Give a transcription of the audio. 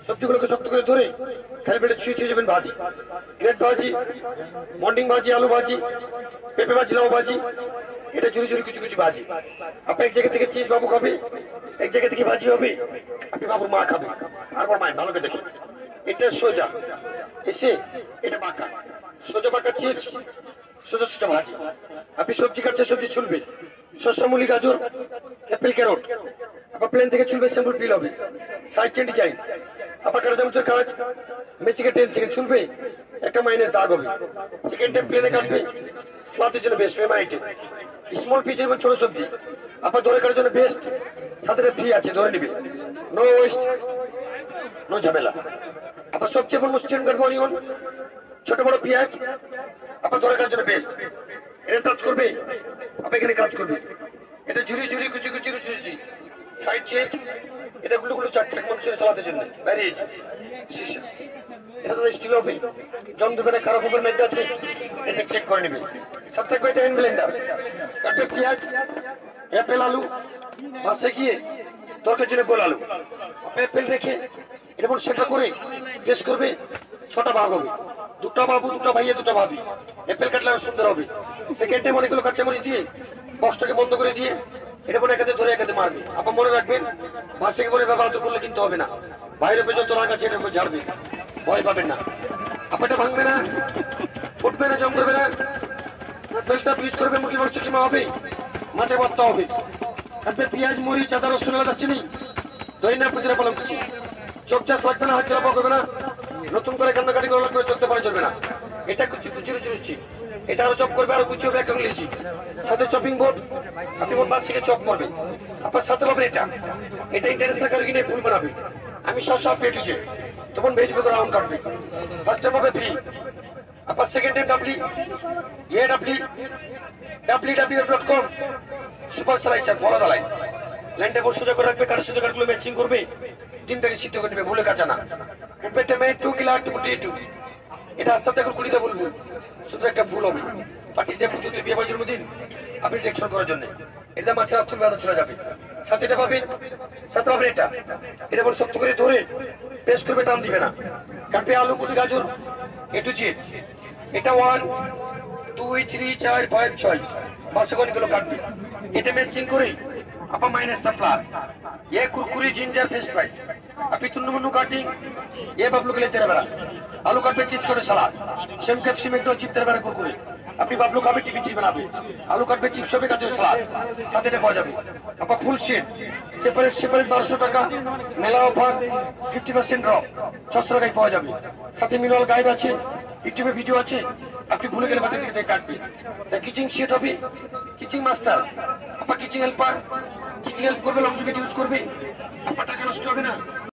সবজিগুলোকে শক্ত করে ধরে খালি পেটে ছুঁয়ে ছুঁয়ে যাবেন ভাজি, গ্রেট ভাজি, মন্ডিং ভাজি, আলু ভাজি, পেঁপে ভাজি, লাউ ভাজি, এটা ঝুড়ি ঝুড়ি কিছু কিছু ভাজি। আপনি এক জায়গা থেকে চিজ বাবু খাবে, এক জায়গা থেকে ভাজি হবে, আপনি বাবুর মা খাবে, আর মায়ের ভালো করে দেখে। এটা সোজা এসে এটা বাঁকা, সোজা বাঁকা চিপস, সোজা সোজা ভাজি। আপনি সবজি কাটছে, সবজি ছুলবে, শসা, মুলি, গাজর, অ্যাপেল, ক্যারট, আপনার প্লেন থেকে ছুলবে, স্যাম্পল পিল হবে, সাইড চেন ডিজাইন। আপনার কাটা চামচের কাজ মেসিকে 10 সেকেন্ড ছুলবে, একটা মাইনাস দাগ হবে, সেকেন্ড টাইম প্লেনে কাটবে, স্লাতের জন্য বেস্ট, মেমাইটে স্মল পিস এবং ছোট সবজি আপনার ধরে কাটার জন্য বেস্ট, সাথে ফ্রি আছে, ধরে নিবে, নো ওয়েস্ট, নো ঝামেলা। আপনার সবচেয়ে বড় স্ট্যান্ড কাটবো অনিয়ন, ছোট বড় পেঁয়াজ আপনার ধরে কাটার জন্য বেস্ট। এটা কাজ করবে, আপনি এখানে কাজ করবে, এটা ঝুড়ি ঝুড়ি কুচি কুচি কুচি সাইড চেঞ্জ, এটা গুলো গুলো চার চাক মানুষের চালাতে জন্য ব্যারিয়েছে শিশা। এটা তো স্টিল হবে, জম দেবে না, খারাপ উপর মেঘ আছে, এটা চেক করে নেবে। সব থাকবে এটা হ্যান্ড ব্লেন্ডার, তারপরে পেঁয়াজ, অ্যাপেল, আলু বাসে গিয়ে তরকারির জন্য গোল আলু, অ্যাপেল রেখে এটা সেটা করে প্রেস করবে, 6টা ভাগ হবে, 2টা বাবু, 2টা ভাইয়া, 2টা ভাবি, অ্যাপেল কাটলে সুন্দর হবে। সেকেন্ড টাইম অনেকগুলো কাঁচামরিচ দিয়ে বক্সটাকে বন্ধ করে দিয়ে এটা মনে একাতে ধরে একাতে মারবে। আপনার মনে রাখবেন ভাষাকে বলে ব্যবহার করলে কিন্তু হবে না, বাইরে যত রাগ আছে এটা ঝাড়বে, ভয় পাবেন না। আপনারটা ভাঙবে না, উঠবে না, জম করবে না, তেলটা পিচ করবে, মুরগি মাংস কিমা হবে, মাছে ভর্তা হবে, তারপরে পেঁয়াজ, মরিচ, আদা, রসুন, আদা, চিনি, দই না পুজিরা পালং কুচি, চোখ চাষ লাগবে না, হাত চাপা করবে না, নতুন করে কান্নাকাটি করে চলতে পারে চলবে না। এটা কুচি কুচি রুচি, এটা আরো চপ করবে, আরো কুচি হবে, একটা লিচি, সাথে চপিং বোর্ড, আপনি মোট বাস থেকে চপ করবে, আপনার সাথে পাবেন এটা, এটা ইন্টারন্যাশনাল কারো কিনে ফুল বানাবে। আমি সব পেটিছে তখন ভেজিটেবল রাউন্ড কাটবে, ফার্স্ট টাইম হবে ফ্রি, আপনার second time www.com super slicer follow Dalai ল্যান্ডে বল সোজা করে রাখবে, কারো সোজা কাটগুলো ম্যাচিং করবে, ডিমটাকে সিদ্ধ করে নেবে, ভুলে কাঁচা না, টু কিলা টু। এটা আস্তে আস্তে এখন কুড়িটা বলবো, শুধু একটা ভুল হবে, পার্টিতে পুজোতে বিয়ে বাড়ির জন্মদিন আপনি টেকশন করার জন্য এটা মাছের অর্থ ব্যবহার চলে যাবে। সাথে এটা পাবেন, সাথে পাবেন এটা বল শক্ত করে ধরে প্রেস করবে, টান দিবে না, কাটবে আলু, কুড়ি, গাজর, এটু জেড, এটা 1 2 3 4 5 6 বাসে গনিগুলো কাটবে, এটা ম্যাচিং করে আপা মাইনাসটা প্লাস, ये कुरकुरी जिंजर फिश फ्राई, अभी तुन्नु काटिंग, ये बाबलू के लिए तेरा बेरा, आलू काट पे चिप्स करे सलाद, सेम कैप्सी में दो चिप्स तेरा बेरा कुरकुरी, अभी बाबलू का भी टिफिन चीज बना भी, आलू काट पे चिप्स भी काटे सलाद, साथ में पहुंचा भी, अपा फुल शीट, सेपरेट 1200 টাকা, मेला ऑफर 50% ड्रॉप, 600 টাকায় পাওয়া যাবে, সাথে মিনারেল গাইড আছে, ইউটিউবে ভিডিও আছে, আপনি ভুলে গেলে বাসা থেকে কাটবে, তা কিচিং शीट হবে, কিচিং মাস্টার, আপা কিচিং হেল্পার, কিচিং হেল্প করবে, লং টিকেট ইউজ করবে, আপনার টাকা নষ্ট হবে না।